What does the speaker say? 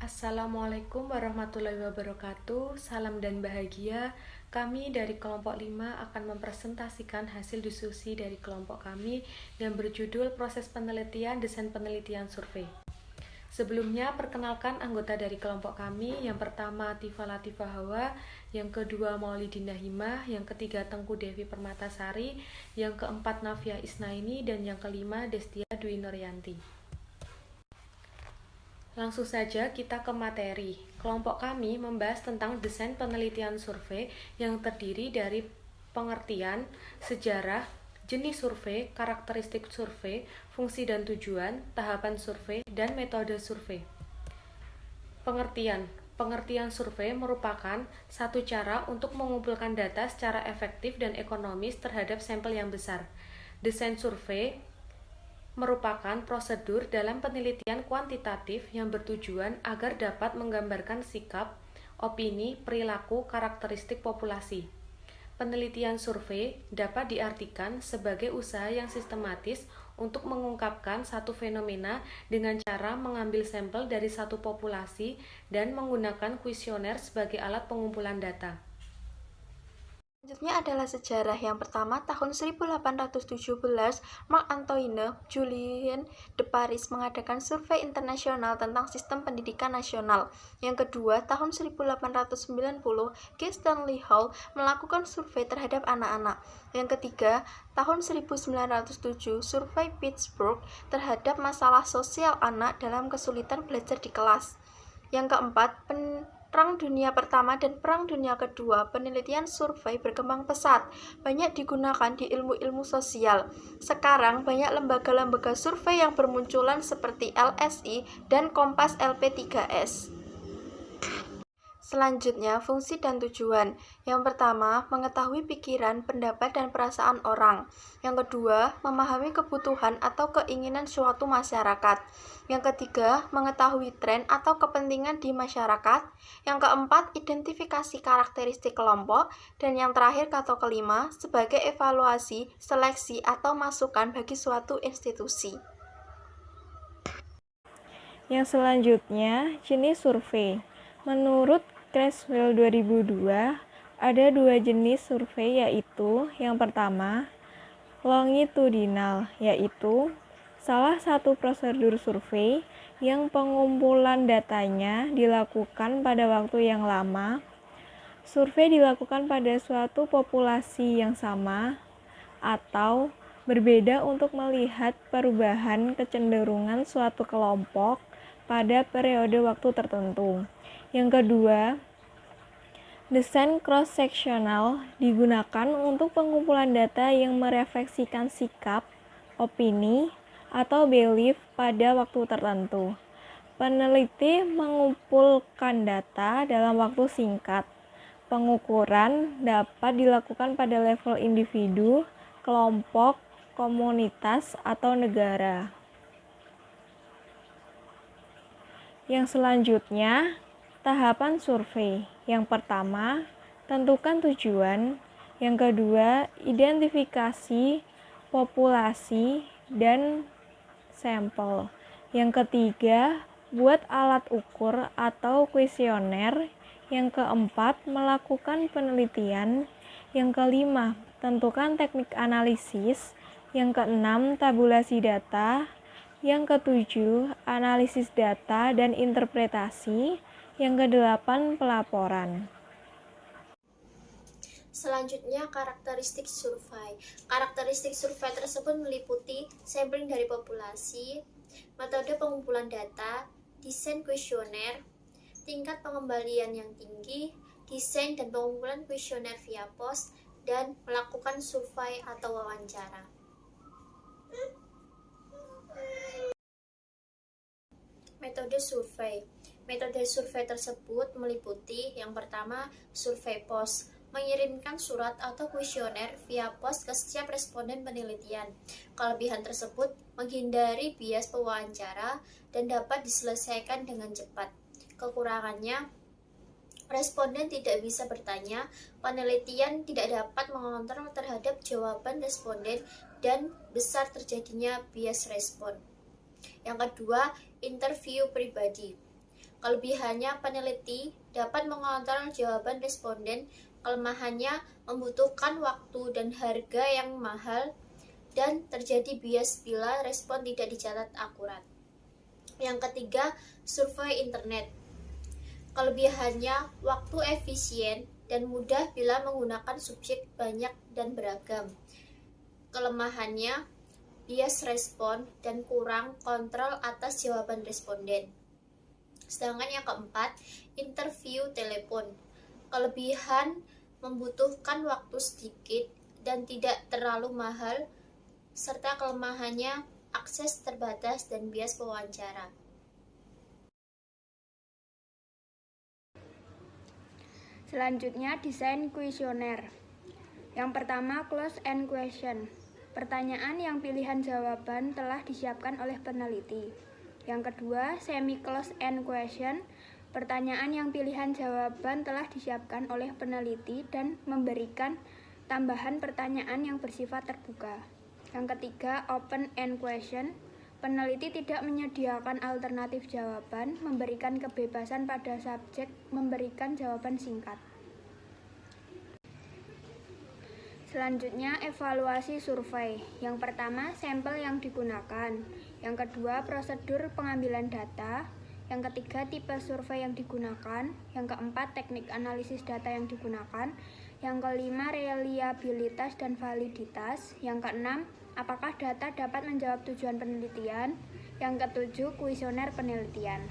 Assalamualaikum warahmatullahi wabarakatuh. Salam dan bahagia. Kami dari kelompok 5 akan mempresentasikan hasil diskusi dari kelompok kami yang berjudul Proses Penelitian Desain Penelitian Survei. Sebelumnya, perkenalkan anggota dari kelompok kami. Yang pertama Tifa Latifah Hawa, yang kedua Maulidina Himah, yang ketiga Tengku Devi Permatasari, yang keempat Nafia Isnaini, dan yang kelima Destia Dwi Nuryanti. Langsung saja kita ke materi. Kelompok kami membahas tentang desain penelitian survei yang terdiri dari pengertian, sejarah, jenis survei, karakteristik survei, fungsi dan tujuan, tahapan survei, dan metode survei. Pengertian survei merupakan satu cara untuk mengumpulkan data secara efektif dan ekonomis terhadap sampel yang besar. Desain survei merupakan prosedur dalam penelitian kuantitatif yang bertujuan agar dapat menggambarkan sikap, opini, perilaku, karakteristik populasi. Penelitian survei dapat diartikan sebagai usaha yang sistematis untuk mengungkapkan satu fenomena dengan cara mengambil sampel dari satu populasi dan menggunakan kuesioner sebagai alat pengumpulan data. Selanjutnya adalah sejarah. Yang pertama, tahun 1817, Marc-Antoine Julien de Paris mengadakan survei internasional tentang sistem pendidikan nasional. Yang kedua, tahun 1890, G. Stanley Hall melakukan survei terhadap anak-anak. Yang ketiga, tahun 1907, survei Pittsburgh terhadap masalah sosial anak dalam kesulitan belajar di kelas. Yang keempat, Perang Dunia Pertama dan Perang Dunia Kedua, penelitian survei berkembang pesat, banyak digunakan di ilmu-ilmu sosial. Sekarang banyak lembaga-lembaga survei yang bermunculan seperti LSI dan Kompas LP3S. Selanjutnya, fungsi dan tujuan. Yang pertama, mengetahui pikiran, pendapat, dan perasaan orang. Yang kedua, memahami kebutuhan atau keinginan suatu masyarakat. Yang ketiga, mengetahui tren atau kepentingan di masyarakat. Yang keempat, identifikasi karakteristik kelompok. Dan yang terakhir atau kelima, sebagai evaluasi, seleksi, atau masukan bagi suatu institusi. Yang selanjutnya, jenis survei. Menurut Creswell 2002, ada dua jenis survei, yaitu yang pertama, longitudinal, yaitu salah satu prosedur survei yang pengumpulan datanya dilakukan pada waktu yang lama. Survei dilakukan pada suatu populasi yang sama atau berbeda untuk melihat perubahan kecenderungan suatu kelompok pada periode waktu tertentu. Yang kedua, desain cross-sectional digunakan untuk pengumpulan data yang merefleksikan sikap, opini, atau belief pada waktu tertentu. Peneliti mengumpulkan data dalam waktu singkat. Pengukuran dapat dilakukan pada level individu, kelompok, komunitas, atau negara. Yang selanjutnya, tahapan survei. Yang pertama, tentukan tujuan. Yang kedua, identifikasi populasi dan sampel. Yang ketiga, buat alat ukur atau kuesioner. Yang keempat, melakukan penelitian. Yang kelima, tentukan teknik analisis. Yang keenam, tabulasi data. Yang ketujuh, analisis data dan interpretasi. Yang kedelapan, pelaporan. Selanjutnya, karakteristik survei. Karakteristik survei tersebut meliputi sampling dari populasi, metode pengumpulan data, desain kuesioner, tingkat pengembalian yang tinggi, desain dan pengumpulan kuesioner via pos, dan melakukan survei atau wawancara. Metode survei. Metode survei tersebut meliputi yang pertama, survei pos, mengirimkan surat atau kuesioner via pos ke setiap responden penelitian. Kelebihan tersebut menghindari bias pewawancara dan dapat diselesaikan dengan cepat. Kekurangannya, responden tidak bisa bertanya, penelitian tidak dapat mengontrol terhadap jawaban responden, dan besar terjadinya bias respon. Yang kedua, interview pribadi. Kelebihannya, peneliti dapat mengontrol jawaban responden. Kelemahannya, membutuhkan waktu dan harga yang mahal, dan terjadi bias bila respon tidak dicatat akurat. Yang ketiga, survei internet. Kelebihannya, waktu efisien dan mudah bila menggunakan subjek banyak dan beragam. Kelemahannya, bias respon dan kurang kontrol atas jawaban responden. Sedangkan yang keempat, interview telepon. Kelebihan, membutuhkan waktu sedikit dan tidak terlalu mahal, serta kelemahannya akses terbatas dan bias wawancara. Selanjutnya, desain kuesioner. Yang pertama, close end question. Pertanyaan yang pilihan jawaban telah disiapkan oleh peneliti. Yang kedua, semi close end question. Pertanyaan yang pilihan jawaban telah disiapkan oleh peneliti dan memberikan tambahan pertanyaan yang bersifat terbuka. Yang ketiga, open end question. Peneliti tidak menyediakan alternatif jawaban, memberikan kebebasan pada subjek memberikan jawaban singkat. Selanjutnya, evaluasi survei. Yang pertama, sampel yang digunakan. Yang kedua, prosedur pengambilan data. Yang ketiga, tipe survei yang digunakan. Yang keempat, teknik analisis data yang digunakan. Yang kelima, reliabilitas dan validitas. Yang keenam, apakah data dapat menjawab tujuan penelitian. Yang ketujuh, kuesioner penelitian.